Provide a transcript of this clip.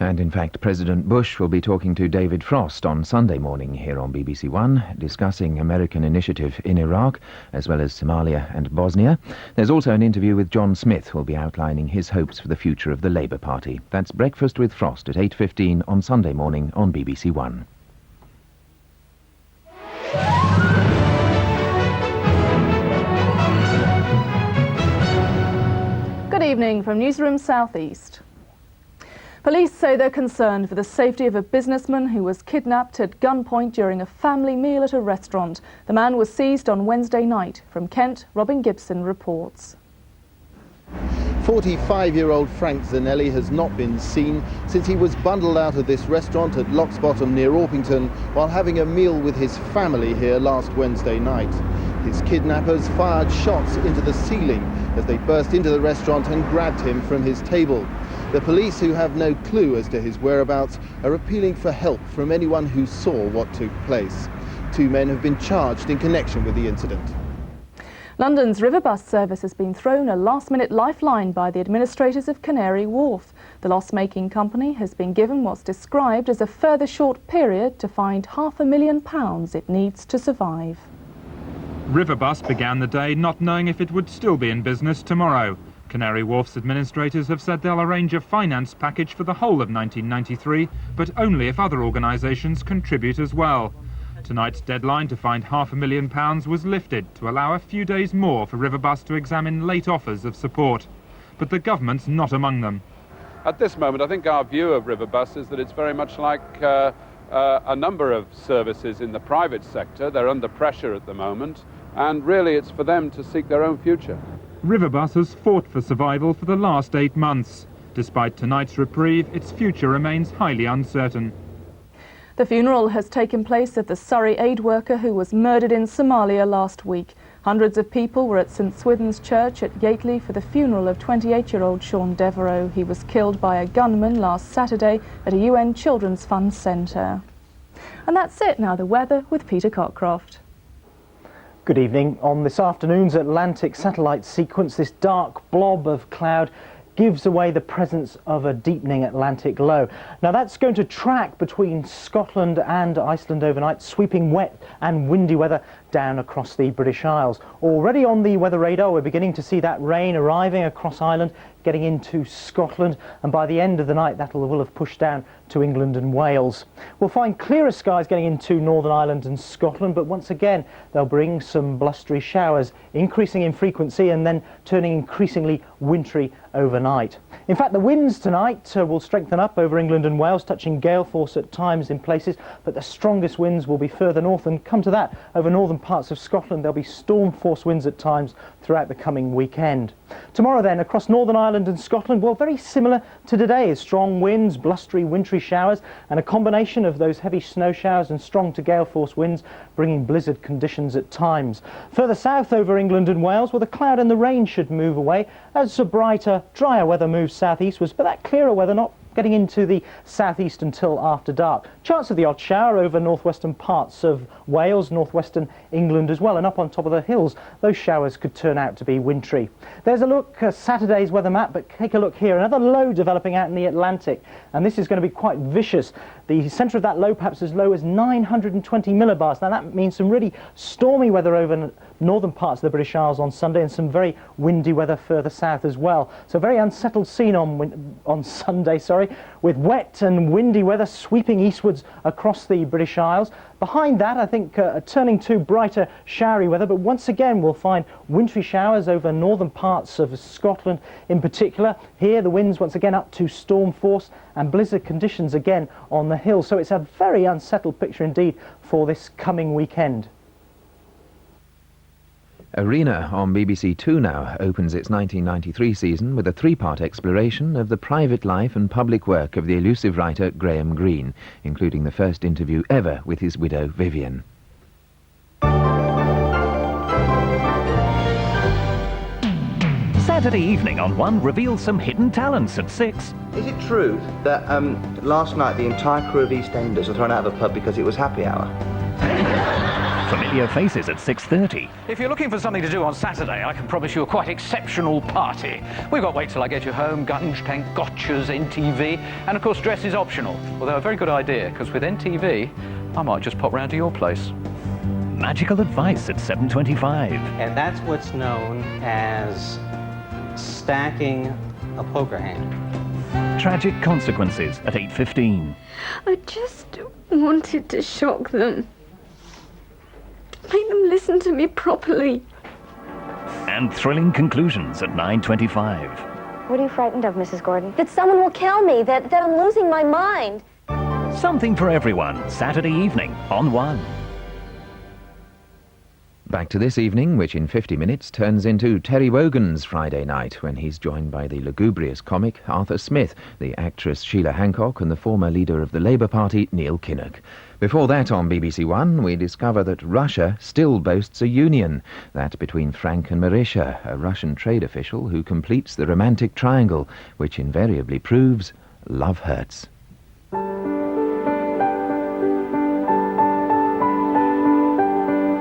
And in fact, President Bush will be talking to David Frost on Sunday morning here on BBC One, discussing American initiative in Iraq, as well as Somalia and Bosnia. There's also an interview with John Smith, who will be outlining his hopes for the future of the Labour Party. That's Breakfast with Frost at 8:15 on Sunday morning on BBC One. Good evening from Newsroom South East. Police say they're concerned for the safety of a businessman who was kidnapped at gunpoint during a family meal at a restaurant. The man was seized on Wednesday night. From Kent, Robin Gibson reports. 45-year-old Frank Zanelli has not been seen since he was bundled out of this restaurant at Locksbottom near Orpington while having a meal with his family here last Wednesday night. His kidnappers fired shots into the ceiling as they burst into the restaurant and grabbed him from his table. The police, who have no clue as to his whereabouts, are appealing for help from anyone who saw what took place. 2 men have been charged in connection with the incident. London's river bus service has been thrown a last-minute lifeline by the administrators of Canary Wharf. The loss-making company has been given what's described as a further short period to find £500,000 it needs to survive. Riverbus began the day not knowing if it would still be in business tomorrow. Canary Wharf's administrators have said they'll arrange a finance package for the whole of 1993, but only if other organisations contribute as well. Tonight's deadline to find £500,000 was lifted to allow a few days more for Riverbus to examine late offers of support. But the government's not among them. At this moment, I think our view of Riverbus is that it's very much like a number of services in the private sector. They're under pressure at the moment, and really it's for them to seek their own future. Riverbus has fought for survival for the last 8 months. Despite tonight's reprieve, its future remains highly uncertain. The funeral has taken place of the Surrey aid worker who was murdered in Somalia last week. Hundreds of people were at St Swithin's Church at Yateley for the funeral of 28-year-old Sean Devereux. He was killed by a gunman last Saturday at a UN Children's Fund centre. And that's it. Now the weather with Peter Cockcroft. Good evening. On this afternoon's Atlantic satellite sequence, this dark blob of cloud gives away the presence of a deepening Atlantic low. Now that's going to track between Scotland and Iceland overnight, sweeping wet and windy weather down across the British Isles. Already on the weather radar, we're beginning to see that rain arriving across Ireland, getting into Scotland, and by the end of the night that will have pushed down to England and Wales. We'll find clearer skies getting into Northern Ireland and Scotland, but once again they'll bring some blustery showers, increasing in frequency and then turning increasingly wintry overnight. In fact, the winds tonight will strengthen up over England and Wales, touching gale force at times in places, but the strongest winds will be further north, and come to that, over northern parts of Scotland there'll be storm force winds at times throughout the coming weekend. Tomorrow then, across Northern Ireland and Scotland, well, very similar to today, strong winds, blustery wintry showers, and a combination of those heavy snow showers and strong to gale force winds bringing blizzard conditions at times. Further south over England and Wales, well, the cloud and the rain should move away as a brighter, drier weather moves southeastwards, but that clearer weather not getting into the southeast until after dark. Chance of the odd shower over northwestern parts of Wales, northwestern England as well, and up on top of the hills those showers could turn out to be wintry. There's a look at Saturday's weather map, but take a look here, another low developing out in the Atlantic, and this is going to be quite vicious. The centre of that low perhaps as low as 920 millibars. Now that means some really stormy weather over northern parts of the British Isles on Sunday, and some very windy weather further south as well. So very unsettled scene on Sunday, with wet and windy weather sweeping eastwards across the British Isles. Behind that, I think, turning to brighter, showery weather, but once again we'll find wintry showers over northern parts of Scotland in particular. Here the winds once again up to storm force and blizzard conditions again on the hills. So it's a very unsettled picture indeed for this coming weekend. Arena on BBC Two now opens its 1993 season with a 3-part exploration of the private life and public work of the elusive writer Graham Greene, including the first interview ever with his widow Vivian. Saturday evening on One reveals some hidden talents at 6. Is it true that last night the entire crew of EastEnders were thrown out of a pub because it was happy hour? Familiar faces at 6:30. If you're looking for something to do on Saturday, I can promise you a quite exceptional party. We've got Wait Till I Get You Home, Gunge Gotchas, NTV, and of course dress is optional. Although a very good idea, because with NTV, I might just pop round to your place. Magical advice at 7:25. And that's what's known as stacking a poker hand. Tragic consequences at 8:15. I just wanted to shock them. Make them listen to me properly. And thrilling conclusions at 9:25. What are you frightened of, Mrs. Gordon? That someone will kill me, that I'm losing my mind. Something for everyone, Saturday evening on 1. Back to this evening, which in 50 minutes turns into Terry Wogan's Friday night, when he's joined by the lugubrious comic Arthur Smith, the actress Sheila Hancock, and the former leader of the Labour Party, Neil Kinnock. Before that, on BBC One, we discover that Russia still boasts a union, that between Frank and Marisha, a Russian trade official who completes the romantic triangle, which invariably proves love hurts.